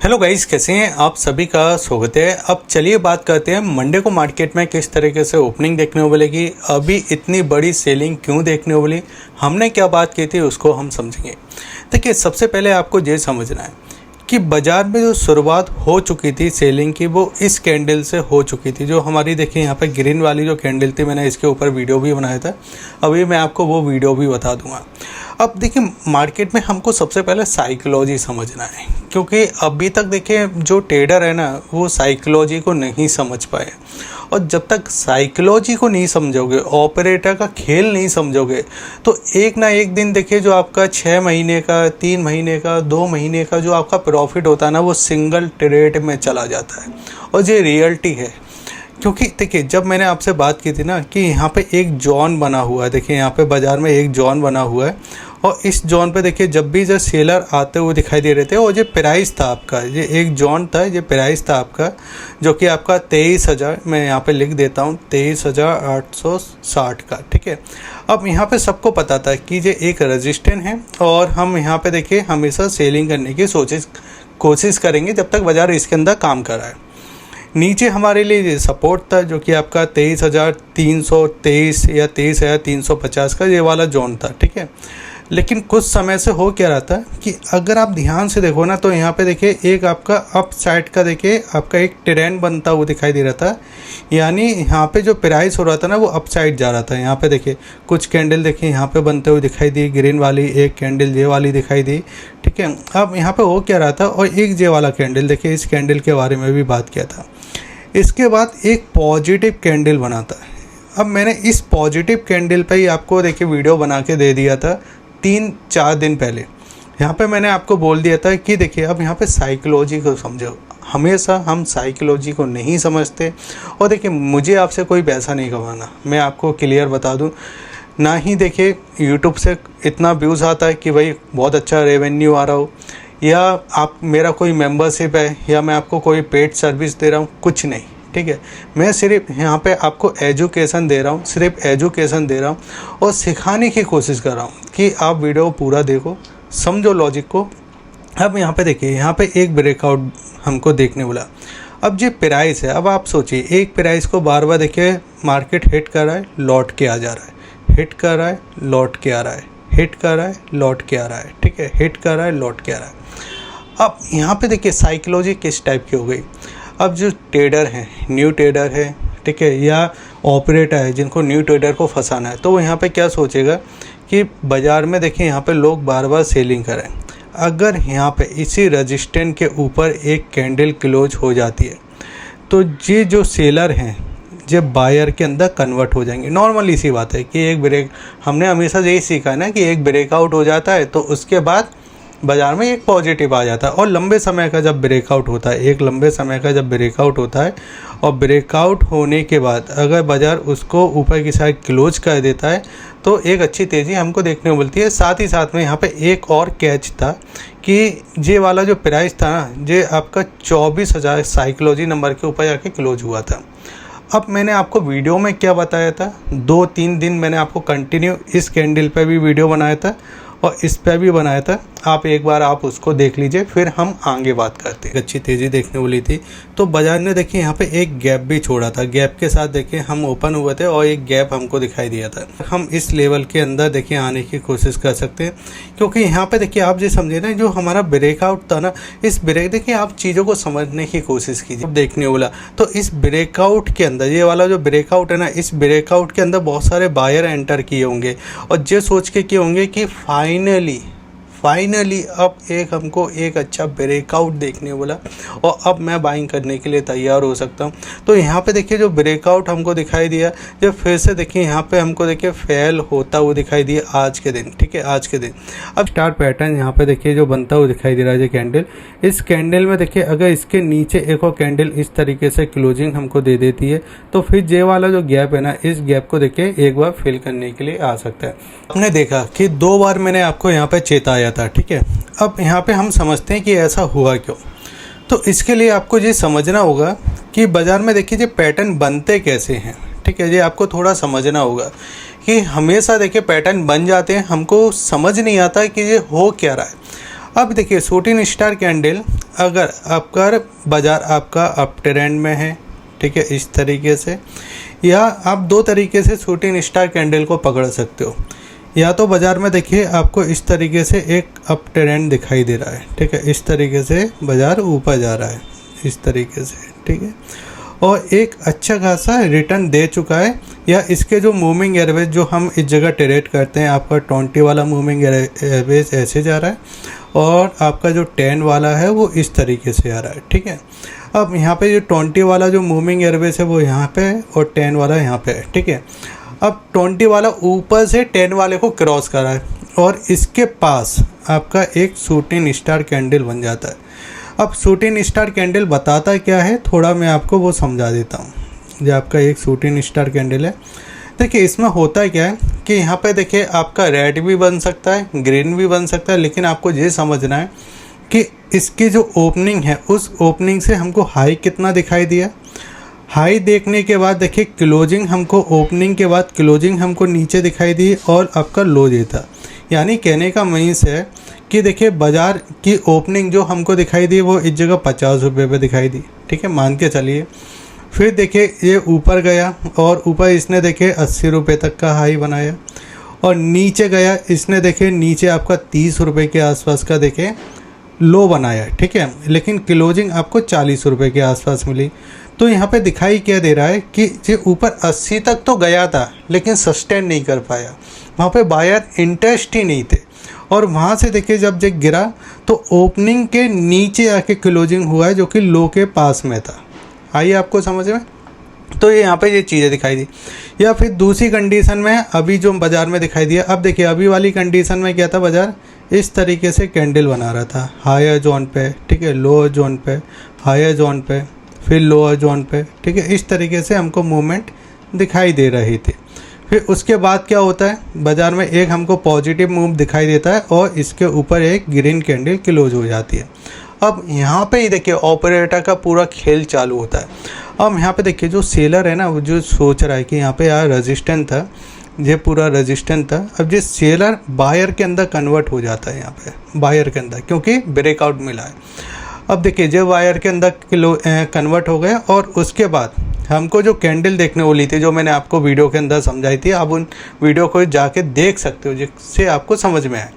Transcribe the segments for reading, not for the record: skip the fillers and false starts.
Hello guys, कैसे हैं आप? सभी का स्वागत है। अब चलिए बात करते हैं मंडे को मार्केट में किस तरीके से ओपनिंग देखने को मिलेगी, अभी इतनी बड़ी सेलिंग क्यों देखने को मिली, हमने क्या बात की थी उसको हम समझेंगे। देखिए, सबसे पहले आपको ये समझना है कि बाज़ार में जो शुरुआत हो चुकी थी सेलिंग की, वो इस कैंडल से हो चुकी थी। जो हमारी देखिए यहाँ पे ग्रीन वाली जो कैंडल थी, मैंने इसके ऊपर वीडियो भी बनाया था, अभी मैं आपको वो वीडियो भी बता दूंगा। अब देखिए, मार्केट में हमको सबसे पहले साइकोलॉजी समझना है, क्योंकि अभी तक देखिए जो ट्रेडर है ना, वो साइकोलॉजी को नहीं समझ पाए। और जब तक साइकोलॉजी को नहीं समझोगे, ऑपरेटर का खेल नहीं समझोगे, तो एक ना एक दिन देखिए जो आपका 6 महीने का, 3 महीने का, 2 महीने का जो आपका प्रॉफिट होता है ना, वो सिंगल ट्रेड में चला जाता है। और ये रियलिटी है। क्योंकि देखिए, जब मैंने आपसे बात की थी ना कि यहाँ पे एक जोन बना हुआ है, देखिए यहाँ पे बाज़ार में एक जोन बना हुआ है, और इस जोन पे देखिए जब भी जो सेलर आते हुए दिखाई दे रहे थे, और जो प्राइस था आपका, ये एक जोन था, ये प्राइस था आपका जो कि आपका 23,000, मैं यहाँ पे लिख देता हूँ 23,860 का, ठीक है। अब यहाँ पे सबको पता था कि ये एक रजिस्टेंस है, और हम यहाँ पे देखिए हमेशा सेलिंग करने की कोशिश करेंगे जब तक बाज़ार इसके अंदर काम कर रहा है। नीचे हमारे लिए सपोर्ट था जो कि आपका 23,323 या 23,350 का ये वाला जोन था, ठीक है। लेकिन कुछ समय से हो क्या रहा था कि अगर आप ध्यान से देखो ना, तो यहाँ पे देखिए एक आपका अप साइड का देखिए आपका एक ट्रेंड बनता हुआ दिखाई दे रहा था। यानी यहाँ पे जो प्राइस हो रहा था ना, वो अप साइड जा रहा था। यहाँ पे देखिए कुछ कैंडल देखिए यहाँ पे बनते हुए दिखाई दी, ग्रीन वाली एक कैंडल ये वाली दिखाई दी, ठीक है। अब यहाँ पे हो क्या रहा था, और एक जे वाला कैंडल देखिए, इस कैंडल के बारे में भी बात किया था। इसके बाद एक पॉजिटिव कैंडल बना था। अब मैंने इस पॉजिटिव कैंडल पे ही आपको देखिए वीडियो बना के दे दिया था 3-4 दिन पहले। यहाँ पे मैंने आपको बोल दिया था कि देखिए अब यहाँ पे साइकोलॉजी को समझो। हमेशा हम साइकोलॉजी को नहीं समझते। और देखिए, मुझे आपसे कोई पैसा नहीं कमाना, मैं आपको क्लियर बता दूँ। ना ही देखिए यूट्यूब से इतना व्यूज़ आता है कि भाई बहुत अच्छा रेवेन्यू आ रहा हो, या आप मेरा कोई मेंबरशिप है, या मैं आपको कोई पेड सर्विस दे रहा हूँ, कुछ नहीं, ठीक है। मैं सिर्फ यहाँ पे आपको एजुकेशन दे रहा हूँ, सिर्फ एजुकेशन दे रहा हूँ, और सिखाने की कोशिश कर रहा हूँ कि आप वीडियो पूरा देखो, समझो लॉजिक को। अब यहाँ पे देखिए, यहाँ पे एक ब्रेकआउट हमको देखने मिला। अब जो प्राइस है, अब आप सोचिए, एक प्राइस को बार बार देखिए मार्केट हिट कर रहा है, लौट के आ जा रहा है, हिट कर रहा है, लौट के आ रहा है, हिट कर रहा है, लौट के आ रहा है, ठीक है, हिट कर रहा है, लौट के आ रहा है। अब यहाँ पे देखिए साइकोलॉजी किस टाइप की हो गई। अब जो ट्रेडर हैं, न्यू ट्रेडर है, ठीक है, या ऑपरेटर है जिनको न्यू ट्रेडर को फंसाना है, तो वो यहाँ पे क्या सोचेगा कि बाज़ार में देखिए यहाँ पे लोग बार बार सेलिंग करें। अगर यहाँ पे इसी रजिस्टेंस के ऊपर एक कैंडल क्लोज हो जाती है, तो ये जो सेलर हैं जब बायर के अंदर कन्वर्ट हो जाएंगे। नॉर्मली सी बात है कि एक ब्रेक, हमने हमेशा यही सीखा है ना कि एक ब्रेकआउट हो जाता है तो उसके बाद बाज़ार में एक पॉजिटिव आ जाता है। और लंबे समय का जब ब्रेकआउट होता है, एक लंबे समय का जब ब्रेकआउट होता है, और ब्रेकआउट होने के बाद अगर बाज़ार उसको ऊपर की साइड क्लोज कर देता है, तो एक अच्छी तेज़ी हमको देखने को मिलती है। साथ ही साथ में यहाँ पे एक और कैच था कि ये वाला जो प्राइस था ना, ये आपका 24,000 साइकोलॉजी नंबर के ऊपर जाके क्लोज हुआ था। अब मैंने आपको वीडियो में क्या बताया था, 2-3 दिन मैंने आपको कंटिन्यू इस कैंडल पे भी वीडियो बनाया था और इस पे भी बनाया था। आप एक बार आप उसको देख लीजिए, फिर हम आगे बात करते हैं। अच्छी तेज़ी देखने वाली थी, तो बाज़ार ने देखिए यहाँ पे एक गैप भी छोड़ा था। गैप के साथ देखिए हम ओपन हुए थे और एक गैप हमको दिखाई दिया था। हम इस लेवल के अंदर देखिए आने की कोशिश कर सकते हैं, क्योंकि यहाँ पे देखिए आप जो समझे ना, जो हमारा ब्रेकआउट था ना, इस ब्रेक देखिए आप चीज़ों को समझने की कोशिश कीजिए। देखने वाला तो इस ब्रेकआउट के अंदर, ये वाला जो ब्रेकआउट है ना, इस ब्रेकआउट के अंदर बहुत सारे बायर एंटर किए होंगे, और ये सोच के किए होंगे कि फाइनली अब एक हमको एक अच्छा ब्रेकआउट देखने वाला, और अब मैं बाइंग करने के लिए तैयार हो सकता हूं। तो यहाँ पे देखिए जो ब्रेकआउट हमको दिखाई दिया, जब फिर से देखिए यहाँ पे हमको देखिए फेल होता हुआ दिखाई दिया आज के दिन, ठीक है, आज के दिन। अब स्टार पैटर्न यहाँ पे देखिए जो बनता हुआ दिखाई दे रहा है, ये कैंडल, इस कैंडल में देखिए अगर इसके नीचे एक और कैंडल इस तरीके से क्लोजिंग हमको दे देती है, तो फिर ये वाला जो गैप है ना, इस गैप को देखिए एक बार फिल करने के लिए आ सकता है। हमने देखा कि 2 बार मैंने आपको यहाँ पे चेताया था, ठीक है। अब यहाँ पे हम समझते हैं कि ऐसा हुआ क्यों। तो इसके लिए आपको ये समझना होगा कि बाज़ार में देखिए ये पैटर्न बनते कैसे हैं, ठीक है। ये आपको थोड़ा समझना होगा कि हमेशा देखिए पैटर्न बन जाते हैं, हमको समझ नहीं आता कि ये हो क्या रहा है। अब देखिए शूटिंग स्टार कैंडल अगर आपका बाज़ार आपका अप ट्रेंड में है, ठीक है, इस तरीके से, या आप दो तरीके से शूटिंग स्टार कैंडल को पकड़ सकते हो। या तो बाज़ार में देखिए आपको इस तरीके से एक अप ट्रेंड दिखाई दे रहा है, ठीक है, इस तरीके से बाज़ार ऊपर जा रहा है, इस तरीके से, ठीक है, और एक अच्छा खासा रिटर्न दे चुका है। या इसके जो मूविंग एवरेज जो हम इस जगह ट्रेड करते हैं, आपका 20 वाला मूविंग एवरेज ऐसे जा रहा है और आपका जो 10 वाला है वो इस तरीके से आ रहा है, ठीक है। अब यहाँ पे जो 20 वाला जो मूविंग एवरेज है वो यहाँ पे है और 10 वाला यहाँ पे है, ठीक है। अब 20 वाला ऊपर से 10 वाले को क्रॉस कर रहा है और इसके पास आपका एक शूटिंग स्टार कैंडल बन जाता है। अब शूटिंग स्टार कैंडल बताता क्या है, थोड़ा मैं आपको वो समझा देता हूँ। जो आपका एक शूटिंग स्टार कैंडल है, देखिए इसमें होता क्या है कि यहाँ पे देखिए आपका रेड भी बन सकता है, ग्रीन भी बन सकता है, लेकिन आपको ये समझना है कि इसकी जो ओपनिंग है उस ओपनिंग से हमको हाई कितना दिखाई दिया। हाई देखने के बाद देखिए क्लोजिंग हमको, ओपनिंग के बाद क्लोजिंग हमको नीचे दिखाई दी और आपका लो ये था। यानी कहने का मीन्स है कि देखिए बाज़ार की ओपनिंग जो हमको दिखाई दी वो इस जगह 50 रुपये पे दिखाई दी, ठीक है, मान के चलिए। फिर देखिए ये ऊपर गया और ऊपर इसने देखिए 80 रुपये तक का हाई बनाया और नीचे गया, इसने देखिए नीचे आपका 30 रुपये के आसपास का देखे लो बनाया, ठीक है, लेकिन क्लोजिंग आपको 40 रुपये के आसपास मिली। तो यहाँ पे दिखाई क्या दे रहा है कि ये ऊपर 80 तक तो गया था लेकिन सस्टेन नहीं कर पाया, वहाँ पे बायर इंटरेस्ट ही नहीं थे। और वहाँ से देखिए जब ये गिरा तो ओपनिंग के नीचे आके क्लोजिंग हुआ है जो कि लो के पास में था। आइए आपको समझ में, तो ये यहाँ पे ये चीज़ें दिखाई दी। या फिर दूसरी कंडीशन में अभी जो बाज़ार में दिखाई दिया, अब देखिए अभी वाली कंडीशन में क्या था, बाज़ार इस तरीके से कैंडल बना रहा था, हायर जोन पे, ठीक है, लोअर जोन पे, हायर जोन पे, फिर लोअर जोन पे, ठीक है, इस तरीके से हमको मूवमेंट दिखाई दे रही थी। फिर उसके बाद क्या होता है, बाज़ार में एक हमको पॉजिटिव मूव दिखाई देता है और इसके ऊपर एक ग्रीन कैंडल क्लोज हो जाती है। अब यहाँ पे ही देखिए ऑपरेटर का पूरा खेल चालू होता है। अब यहाँ पे देखिए जो सेलर है ना, वो जो सोच रहा है कि यहाँ पे यार रेजिस्टेंस था, ये पूरा रेजिस्टेंस था, अब ये सेलर बायर के अंदर कन्वर्ट हो जाता है, यहाँ पे बायर के अंदर, क्योंकि ब्रेकआउट मिला है। अब देखिए जब बायर के अंदर कन्वर्ट हो गया और उसके बाद हमको जो कैंडल देखने वाली थी, जो मैंने आपको वीडियो के अंदर समझाई थी, आप उन वीडियो को जाके देख सकते हो जिससे आपको समझ में आए।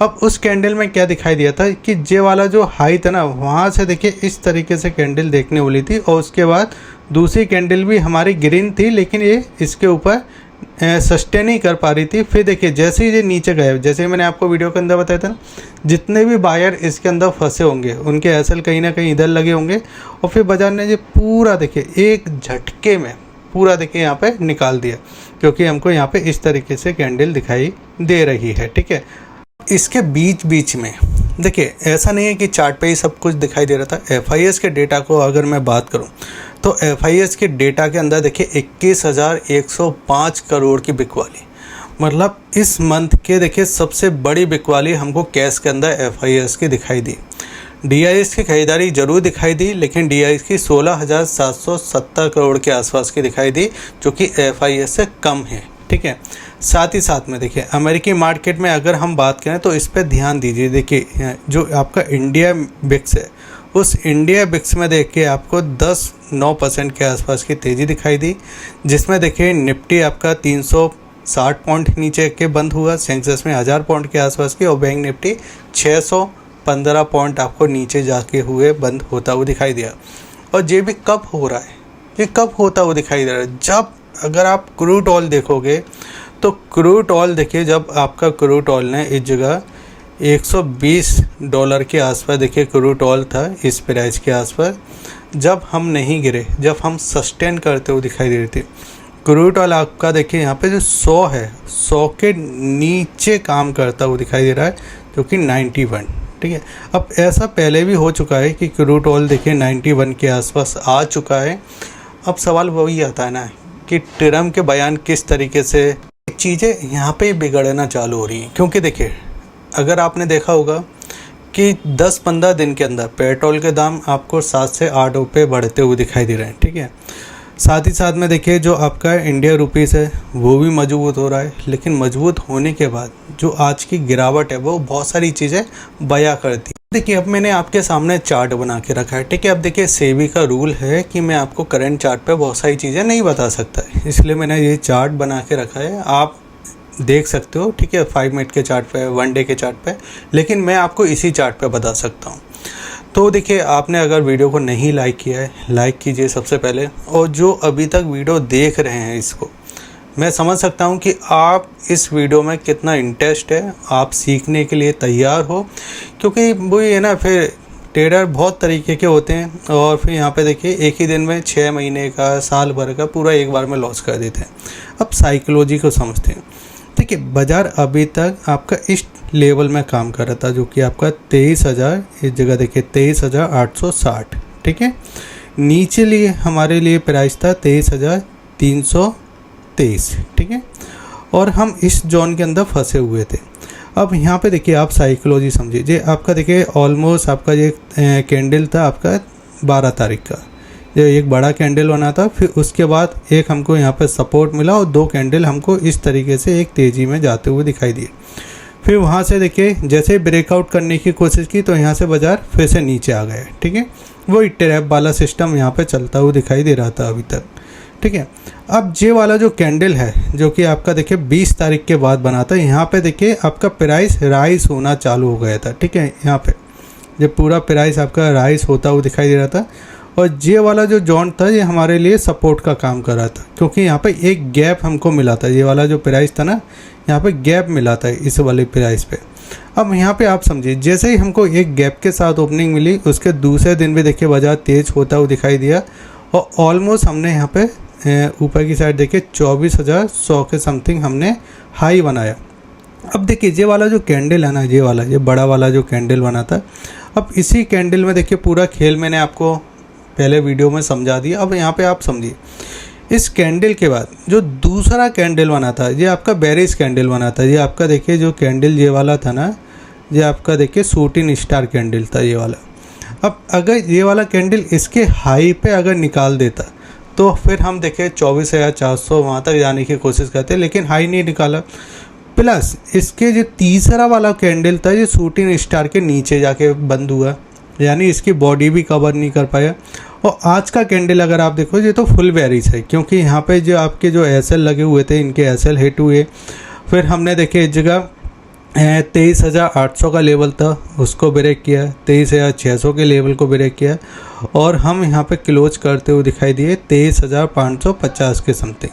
अब उस कैंडल में क्या दिखाई दिया था कि जे वाला जो हाई था ना, वहाँ से देखिए इस तरीके से कैंडल देखने वाली थी और उसके बाद दूसरी कैंडल भी हमारी ग्रीन थी, लेकिन ये इसके ऊपर सस्टेन नहीं कर पा रही थी। फिर देखिए जैसे ही ये नीचे गए, जैसे मैंने आपको वीडियो के अंदर बताया था ना, जितने भी बायर इसके अंदर फंसे होंगे उनके एसएल कहीं ना कहीं इधर लगे होंगे और फिर बाजार ने ये पूरा देखिए एक झटके में पूरा देखिए यहाँ पे निकाल दिया, क्योंकि हमको यहाँ पे इस तरीके से कैंडल दिखाई दे रही है, ठीक है। इसके बीच बीच में देखिए ऐसा नहीं है कि चार्ट पे ही सब कुछ दिखाई दे रहा था। एफआईएस के डेटा को अगर मैं बात करूं तो एफआईएस के डेटा के अंदर देखिए 21,105 करोड़ की बिकवाली, मतलब इस मंथ के देखिए सबसे बड़ी बिकवाली हमको कैश के अंदर एफआईएस की दिखाई दी। डीआईएस की खरीदारी जरूर दिखाई दी, लेकिन डीआईएस की 16,770 करोड़ के आसपास की दिखाई दी, जो कि एफआईएस से कम है, ठीक है। साथ ही साथ में देखिए अमेरिकी मार्केट में अगर हम बात करें तो इस पर ध्यान दीजिए। देखिए जो आपका इंडिया बिक्स है, उस इंडिया बिक्स में देखिए आपको 10-9% के आसपास की तेज़ी दिखाई दी, जिसमें देखिए निफ्टी आपका 360 पॉइंट नीचे के बंद हुआ, सेंसेक्स में 1000 पॉइंट के आसपास की, और बैंक निफ्टी 615 पॉइंट आपको नीचे जाके हुए बंद होता हुआ दिखाई दिया। और ये भी कब हो रहा है, ये कब होता हुआ दिखाई दे रहा है, जब अगर आप क्रूड ऑयल देखोगे तो क्रूड ऑयल देखिए, जब आपका क्रूड ऑयल ने इस जगह $120 के आसपास देखिए क्रूड ऑयल था इस प्राइस के आसपास, जब हम नहीं गिरे, जब हम सस्टेन करते हुए दिखाई दे रही थी। क्रूड ऑयल आपका देखिए यहाँ पे जो 100 है, 100 के नीचे काम करता हुआ दिखाई दे रहा है, जो कि 91, ठीक है। अब ऐसा पहले भी हो चुका है कि क्रूड ऑयल देखिए 91 के आसपास आ चुका है। अब सवाल वही आता है ना कि ट्रम्प के बयान किस तरीके से चीज़ें यहाँ पे बिगड़ना चालू हो रही हैं, क्योंकि देखिए अगर आपने देखा होगा कि 10-15 दिन के अंदर पेट्रोल के दाम आपको 7 से 8 रुपये बढ़ते हुए दिखाई दे रहे हैं, ठीक है। साथ ही साथ में देखिए जो आपका इंडिया रुपीस है वो भी मजबूत हो रहा है, लेकिन मजबूत होने के बाद जो आज की गिरावट है वो बहुत सारी चीज़ें बयां करती है। देखिए अब मैंने आपके सामने चार्ट बना के रखा है, ठीक है। अब देखिए सेबी का रूल है कि मैं आपको करंट चार्ट पे बहुत सारी चीज़ें नहीं बता सकता है, इसलिए मैंने ये चार्ट बना के रखा है। आप देख सकते हो, ठीक है, 5 मिनट के चार्ट पे, 1 डे के चार्ट पे, लेकिन मैं आपको इसी चार्ट पे बता सकता हूँ। तो देखिए आपने अगर वीडियो को नहीं लाइक किया है, लाइक कीजिए सबसे पहले। और जो अभी तक वीडियो देख रहे हैं, इसको मैं समझ सकता हूँ कि आप इस वीडियो में कितना इंटरेस्ट है, आप सीखने के लिए तैयार हो। क्योंकि वो ये ना, फिर ट्रेडर बहुत तरीके के होते हैं और फिर यहाँ पे देखिए एक ही दिन में 6 महीने का, साल भर का पूरा एक बार में लॉस कर देते हैं। अब साइकोलॉजी को समझते हैं। देखिए बाज़ार अभी तक आपका इस लेवल में काम कर रहा था, जो कि आपका 23,000, इस जगह देखिए 23,860, ठीक है। नीचे लिए हमारे लिए प्राइस था 23,323, ठीक है। और हम इस जोन के अंदर फंसे हुए थे। अब यहाँ पे देखिए आप साइकोलॉजी समझिए। जे आपका देखिए ऑलमोस्ट आपका ये कैंडल था आपका 12 तारीख का, जो एक बड़ा कैंडल बना था। फिर उसके बाद एक हमको यहाँ पे सपोर्ट मिला और 2 कैंडल हमको इस तरीके से एक तेज़ी में जाते हुए दिखाई दिए। फिर वहाँ से देखिए जैसे ब्रेकआउट करने की कोशिश की तो यहाँ से बाज़ार फिर से नीचे आ गए, ठीक है। वो ट्रैप वाला सिस्टम यहाँ पे चलता हुआ दिखाई दे रहा था अभी तक, ठीक है। अब ये वाला जो कैंडल है, जो कि आपका देखिए 20 तारीख के बाद बना था, यहाँ पे देखिए आपका प्राइस राइज होना चालू हो गया था, ठीक है। यहाँ पे जब पूरा प्राइस आपका राइज होता हुआ दिखाई दे रहा था और ये वाला जो जोन था ये हमारे लिए सपोर्ट का काम कर रहा था, क्योंकि यहाँ पे एक गैप हमको मिला था। ये वाला जो प्राइस था ना, यहाँ पे गैप मिला था इस वाले प्राइस पे। अब यहाँ पे आप समझिए, जैसे ही हमको एक गैप के साथ ओपनिंग मिली, उसके दूसरे दिन भी देखिए बाजार तेज़ होता हुआ दिखाई दिया और ऑलमोस्ट हमने यहाँ पे ऊपर की साइड देखिए 24,100 के समथिंग हमने हाई बनाया। अब देखिए ये वाला जो कैंडल है ना, ये वाला, ये बड़ा वाला जो कैंडल बना था, अब इसी कैंडल में देखिए पूरा खेल मैंने आपको पहले वीडियो में समझा दिया। अब यहाँ पे आप समझिए, इस कैंडल के बाद जो दूसरा कैंडल बना था, ये आपका बेरिश कैंडल बना था। ये आपका देखिए जो कैंडल ये वाला था ना, ये आपका देखिए शूटिंग स्टार कैंडल था ये वाला। अब अगर ये वाला कैंडल इसके हाई पे अगर निकाल देता तो फिर हम देखें 24,400 वहाँ तक जाने की कोशिश करते, लेकिन हाई नहीं निकाला। प्लस इसके जो तीसरा वाला कैंडल था, ये शूटिंग स्टार के नीचे जाके बंद हुआ, यानी इसकी बॉडी भी कवर नहीं कर पाया। और आज का कैंडल अगर आप देखो, ये तो फुल बेरिश है, क्योंकि यहाँ पे जो आपके जो एसएल लगे हुए थे, इनके एसएल हिट हुए। फिर हमने देखे इस जगह 23,800 का लेवल था, उसको ब्रेक किया, 23,600 के लेवल को ब्रेक किया और हम यहाँ पे क्लोज करते हुए दिखाई दिए 23,550 के समथिंग।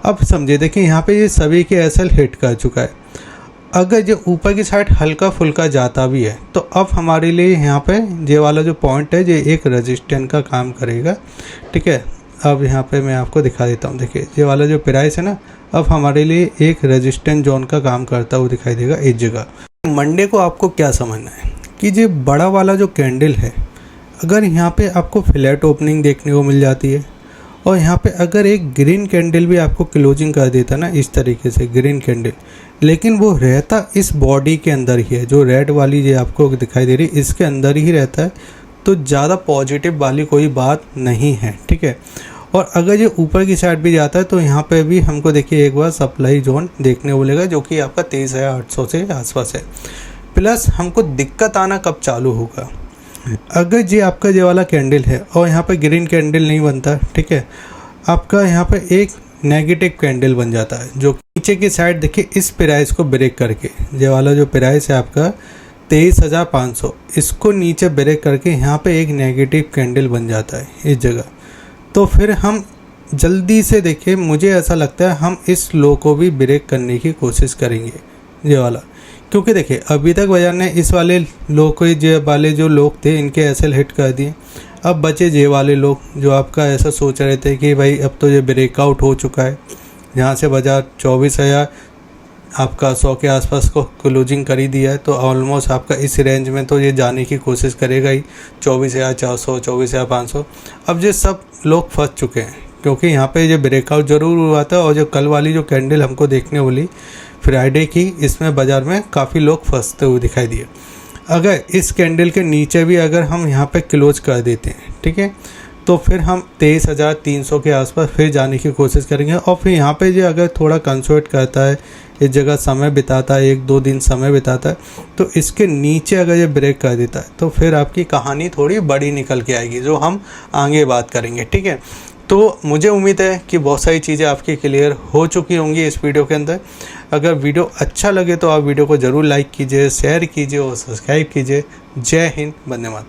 अब समझिए देखिए यहाँ पे ये सभी के एसएल हिट कर चुका है। अगर जो ऊपर की साइड हल्का फुल्का जाता भी है तो अब हमारे लिए यहाँ पे ये वाला जो पॉइंट है, ये एक रेजिस्टेंस का काम करेगा, ठीक है। अब यहाँ पे मैं आपको दिखा देता हूँ। देखिए ये वाला जो प्राइस है ना, अब हमारे लिए एक रेजिस्टेंस जोन का काम करता हुआ दिखाई देगा इस जगह। मंडे को आपको क्या समझना है कि ये बड़ा वाला जो कैंडल है, अगर यहाँ पे आपको फ्लैट ओपनिंग देखने को मिल जाती है और यहाँ पे अगर एक ग्रीन कैंडल भी आपको क्लोजिंग कर देता ना इस तरीके से ग्रीन कैंडल, लेकिन वो रहता इस बॉडी के अंदर ही है, जो रेड वाली जो आपको दिखाई दे रही है इसके अंदर ही रहता है, तो ज़्यादा पॉजिटिव वाली कोई बात नहीं है, ठीक है। और अगर ये ऊपर की साइड भी जाता है तो यहाँ पे भी हमको देखिए एक बार सप्लाई जोन देखने को मिलेगा, जो कि आपका 23,800 से आसपास है। प्लस हमको दिक्कत आना कब चालू होगा, अगर ये आपका ये वाला कैंडल है और यहाँ पे ग्रीन कैंडल नहीं बनता, ठीक है, आपका यहाँ पे एक नेगेटिव कैंडल बन जाता है, जो नीचे की साइड देखिए इस प्राइस को ब्रेक करके, ये वाला जो प्राइस है आपका 23,500, इसको नीचे ब्रेक करके यहाँ पे एक नेगेटिव कैंडल बन जाता है इस जगह। तो फिर हम जल्दी से देखिए, मुझे ऐसा लगता है हम इस लो को भी ब्रेक करने की कोशिश करेंगे ये वाला, क्योंकि देखिए अभी तक बाजार ने इस वाले लो को, ये वाले जो लोग थे इनके एसएल हिट कर दिए। अब बचे ये वाले लोग जो आपका ऐसा सोच रहे थे कि भाई अब तो ये ब्रेकआउट हो चुका है, यहाँ से बाजार 24,000 आपका 100 के आसपास को क्लोजिंग कर ही दिया है, तो ऑलमोस्ट आपका इस रेंज में तो ये जाने की कोशिश करेगा ही, 24,400, 24,500। अब ये सब लोग फंस चुके हैं, क्योंकि यहाँ पे ये ब्रेकआउट ज़रूर हुआ था और जो कल वाली जो कैंडल हमको देखने वाली फ्राइडे की, इसमें बाज़ार में काफ़ी लोग फंसते हुए दिखाई दिए। अगर इस कैंडल के नीचे भी अगर हम यहाँ पे क्लोज कर देते हैं, ठीक है, तो फिर हम 23,300 के आसपास फिर जाने की कोशिश करेंगे। और फिर यहाँ पे जो अगर थोड़ा कंसोलिडेट करता है इस जगह समय बिताता है, 1-2 दिन समय बिताता है, तो इसके नीचे अगर ये ब्रेक कर देता है तो फिर आपकी कहानी थोड़ी बड़ी निकल के आएगी, जो हम आगे बात करेंगे, ठीक है। तो मुझे उम्मीद है कि बहुत सारी चीज़ें आपकी क्लियर हो चुकी होंगी इस वीडियो के अंदर। अगर वीडियो अच्छा लगे तो आप वीडियो को ज़रूर लाइक कीजिए, शेयर कीजिए और सब्सक्राइब कीजिए। जय हिंद, वंदे मातरम।